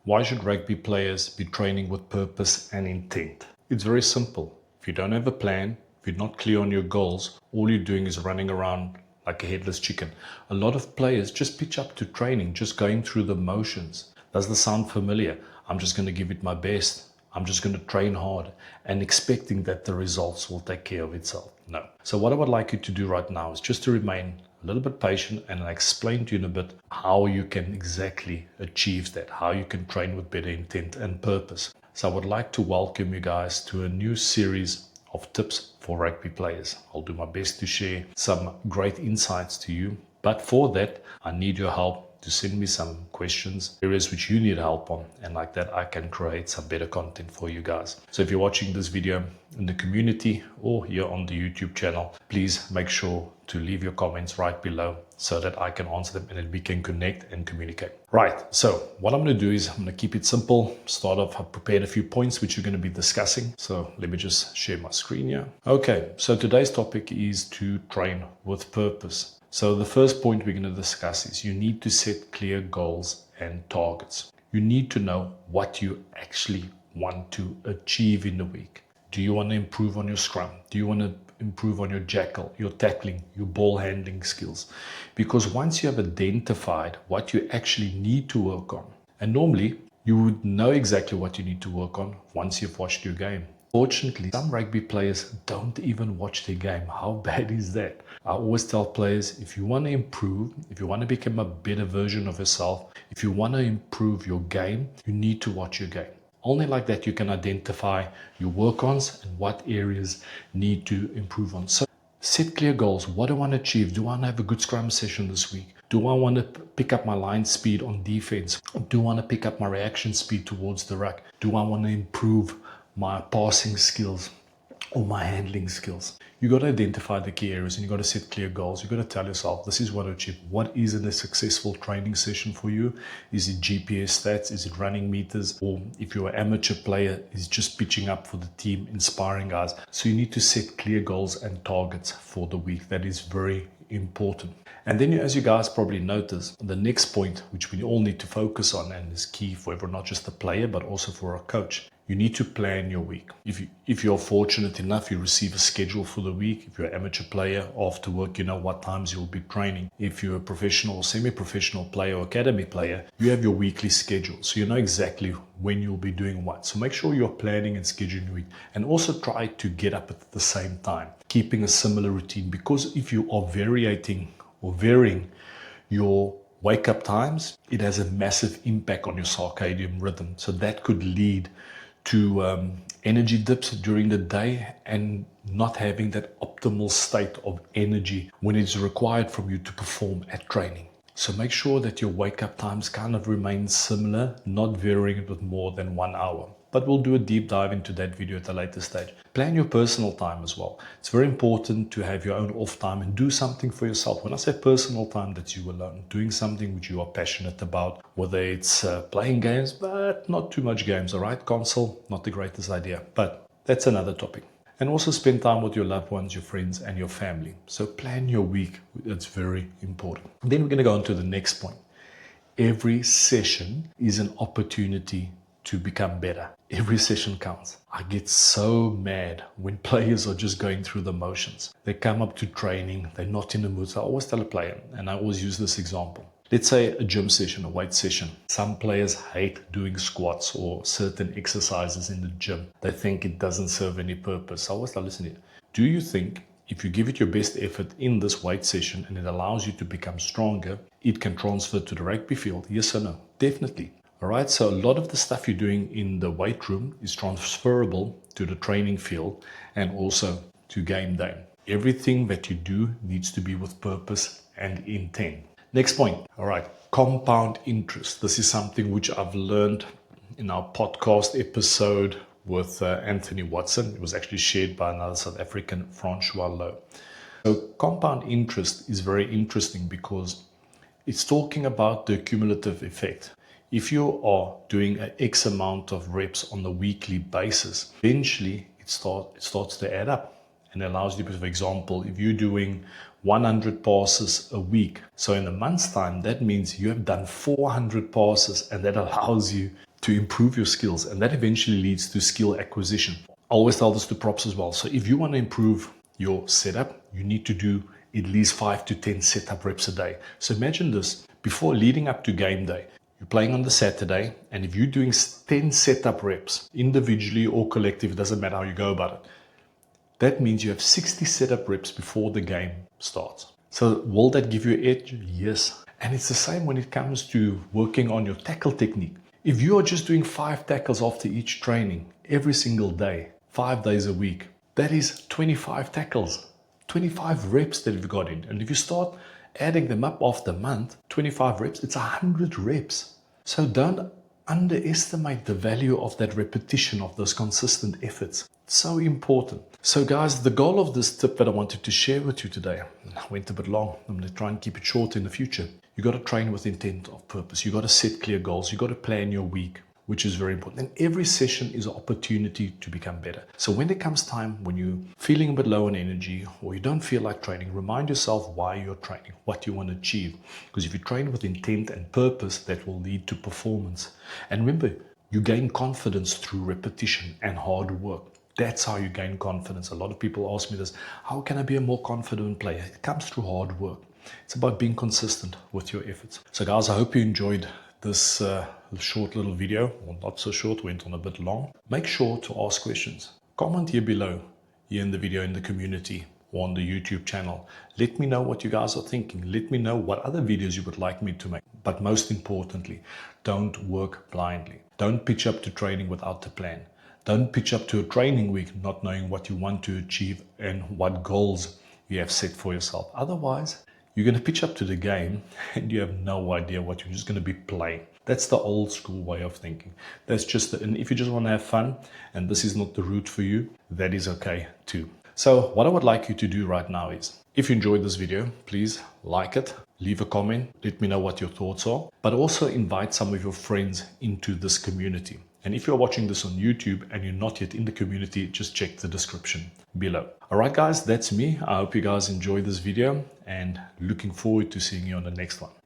Why should rugby players be training with purpose and intent? It's very simple. If you don't have a plan, if you're not clear on your goals, all you're doing is running around like a headless chicken. A lot of players just pitch up to training, just going through the motions. Does this sound familiar? I'm just going to give it my best. I'm just going to train hard and expecting that the results will take care of itself. No. So what I would like you to do right now is just to remain a little bit patient, and I'll explain to you in a bit how you can exactly achieve that, how you can train with better intent and purpose. So I would like to welcome you guys to a new series of tips for rugby players. I'll do my best to share some great insights to you, but for that I need your help to send me some questions, areas which you need help on, and like that I can create some better content for you guys. So if you're watching this video in the community or here on the YouTube channel, please make sure to leave your comments right below so that I can answer them and then we can connect and communicate. Right, so what I'm going to do is I'm going to keep it simple. Start off, I've prepared a few points which we're going to be discussing. So let me just share my screen here. Okay, so today's topic is to train with purpose. So the first point we're going to discuss is you need to set clear goals and targets. You need to know what you actually want to achieve in the week. Do you want to improve on your scrum? Do you want to improve on your jackal, your tackling, your ball handling skills? Because once you have identified what you actually need to work on, and normally you would know exactly what you need to work on once you've watched your game. Fortunately, some rugby players don't even watch their game. How bad is that? I always tell players, if you want to improve, if you want to become a better version of yourself, if you want to improve your game, you need to watch your game. Only like that you can identify your work-ons and what areas need to improve on. So set clear goals. What do I want to achieve? Do I want to have a good scrum session this week? Do I want to pick up my line speed on defense? Do I want to pick up my reaction speed towards the ruck? Do I want to improve my passing skills or my handling skills? You got to identify the key areas and you got to set clear goals. You got to tell yourself, this is what I achieve. What is in a successful training session for you? Is it GPS stats? Is it running meters? Or if you're an amateur player, is just pitching up for the team, inspiring guys. So you need to set clear goals and targets for the week. That is very important. And then as you guys probably notice, the next point, which we all need to focus on and is key for everyone, not just the player, but also for a coach, you need to plan your week. If you're fortunate enough, you receive a schedule for the week. If you're an amateur player, after work, you know what times you'll be training. If you're a professional or semi-professional player or academy player, you have your weekly schedule. So you know exactly when you'll be doing what. So make sure you're planning and scheduling your week. And also try to get up at the same time, keeping a similar routine. Because if you are varying your wake up times, it has a massive impact on your circadian rhythm. So that could lead to energy dips during the day and not having that optimal state of energy when it's required from you to perform at training. So make sure that your wake up times kind of remain similar, not varying it with more than 1 hour. But we'll do a deep dive into that video at a later stage. Plan your personal time as well. It's very important to have your own off time and do something for yourself. When I say personal time, that's you alone, doing something which you are passionate about, whether it's playing games, but not too much games, all right? Console, not the greatest idea, but that's another topic. And also spend time with your loved ones, your friends, and your family. So plan your week. That's very important. Then we're going to go on to the next point. Every session is an opportunity to become better. Every session counts. I get so mad when players are just going through the motions. They come up to training, they're not in the mood. So I always tell a player, and I always use this example. Let's say a gym session, a weight session. Some players hate doing squats or certain exercises in the gym. They think it doesn't serve any purpose. So I always tell, listen here, do you think if you give it your best effort in this weight session and it allows you to become stronger, it can transfer to the rugby field? Yes or no? Definitely. All right, so a lot of the stuff you're doing in the weight room is transferable to the training field and also to game day. Everything that you do needs to be with purpose and intent. Next point. All right, compound interest. This is something which I've learned in our podcast episode with Anthony Watson. It was actually shared by another South African, Francois Lowe. So compound interest is very interesting because it's talking about the cumulative effect. If you are doing an X amount of reps on a weekly basis, eventually it starts to add up and allows you, for example, if you're doing 100 passes a week, so in a month's time, that means you have done 400 passes, and that allows you to improve your skills, and that eventually leads to skill acquisition. I always tell this to props as well. So if you want to improve your setup, you need to do at least 5 to 10 setup reps a day. So imagine this, before leading up to game day, you're playing on the Saturday, and if you're doing 10 setup reps, individually or collective, it doesn't matter how you go about it, that means you have 60 setup reps before the game starts. So will that give you an edge? Yes. And it's the same when it comes to working on your tackle technique. If you are just doing 5 tackles after each training, every single day, 5 days a week, that is 25 tackles, 25 reps that you've got in. And if you start adding them up after a month, 25 reps, it's 100 reps. So don't underestimate the value of that repetition of those consistent efforts. It's so important. So guys, the goal of this tip that I wanted to share with you today, I went a bit long, I'm going to try and keep it short in the future. You got to train with intent of purpose. You got to set clear goals. You got to plan your week, which is very important. And every session is an opportunity to become better. So when it comes time, when you're feeling a bit low on energy or you don't feel like training, remind yourself why you're training, what you want to achieve. Because if you train with intent and purpose, that will lead to performance. And remember, you gain confidence through repetition and hard work. That's how you gain confidence. A lot of people ask me this, how can I be a more confident player? It comes through hard work. It's about being consistent with your efforts. So guys, I hope you enjoyed this short little video, or not so short, went on a bit long. Make sure to ask questions. Comment here below, here in the video, in the community, or on the YouTube channel. Let me know what you guys are thinking. Let me know what other videos you would like me to make. But most importantly, don't work blindly. Don't pitch up to training without a plan. Don't pitch up to a training week not knowing what you want to achieve and what goals you have set for yourself. Otherwise, you're going to pitch up to the game and you have no idea what you're just going to be playing. That's the old school way of thinking. That's just, and if you just want to have fun and this is not the route for you, that is okay too. So what I would like you to do right now is, if you enjoyed this video, please like it, leave a comment, let me know what your thoughts are, but also invite some of your friends into this community. And if you're watching this on YouTube and you're not yet in the community, just check the description below. All right, guys, that's me. I hope you guys enjoyed this video and looking forward to seeing you on the next one.